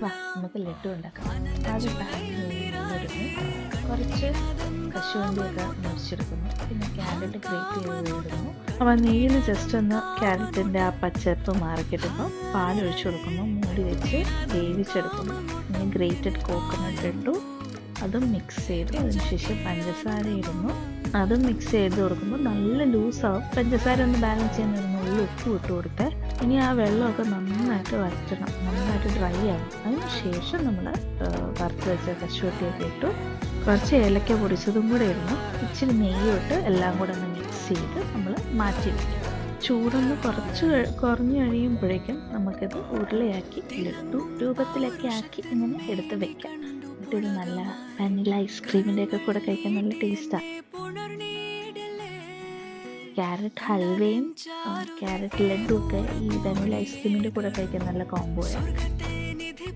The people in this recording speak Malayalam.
വാ നമുക്ക് ലഡു ഉണ്ടാക്കാം. ആദ്യം പാനിലിടുന്നു, കുറച്ച് കശുവണ്ടിയൊക്കെ മുറിച്ചെടുക്കുന്നു, പിന്നെ ക്യാരറ്റ് ഗ്രേറ്റ് ചെയ്ത് ഇടുന്നു. അപ്പോൾ നെയ്യിൽ ജസ്റ്റ് ഒന്ന് ക്യാരറ്റിൻ്റെ ആ പച്ചപ്പ് മാറിക്കിട്ടുമ്പോൾ പാലൊഴിച്ച് കൊടുക്കുന്നു, മൂടി വെച്ച് വേവിച്ചെടുക്കുന്നു. പിന്നെ ഗ്രേറ്റഡ് കോക്കനട്ട് ഇട്ടു, അതും മിക്സ് ചെയ്തു. അതിനുശേഷം പഞ്ചസാര ഇടുന്നു, അതും മിക്സ് ചെയ്ത് കൊടുക്കുമ്പോൾ നല്ല ലൂസാവും. പഞ്ചസാര ഒന്ന് ബാലൻസ് ചെയ്യാൻ ഉള്ളി ഉപ്പ് ഇട്ട് കൊടുത്ത് ഇനി ആ വെള്ളമൊക്കെ നന്നായിട്ട് വറ്റണം, നന്നായിട്ട് ഡ്രൈ ആവും. അതിന് ശേഷം നമ്മൾ വറുത്ത് വെച്ച കശുവണ്ടിയൊക്കെ ഇട്ടു, കുറച്ച് ഏലക്ക പൊടിച്ചതും കൂടെ ഇടുന്നു, ഇച്ചിരി നെയ്യോട്ട് എല്ലാം കൂടെ ഒന്ന് മിക്സ് ചെയ്ത് നമ്മൾ മാറ്റി വയ്ക്കും. ചൂടൊന്ന് കുറഞ്ഞു കഴിയുമ്പോഴേക്കും നമുക്കിത് ഉരുളയാക്കി ലഡു രൂപത്തിലൊക്കെ ആക്കി ഇങ്ങനെ എടുത്ത് വെക്കാം. എന്നിട്ടൊരു നല്ല വാനില ഐസ്ക്രീമിൻ്റെ ഒക്കെ കൂടെ കഴിക്കാൻ നല്ല ടേസ്റ്റാണ്. ക്യാരറ്റ് ഹൽവയും ക്യാരറ്റ് ലഡും ഒക്കെ ഈ വാനില ഐസ്ക്രീമിൻ്റെ കൂടെ കഴിക്കാൻ നല്ല കോംബോയാണ്.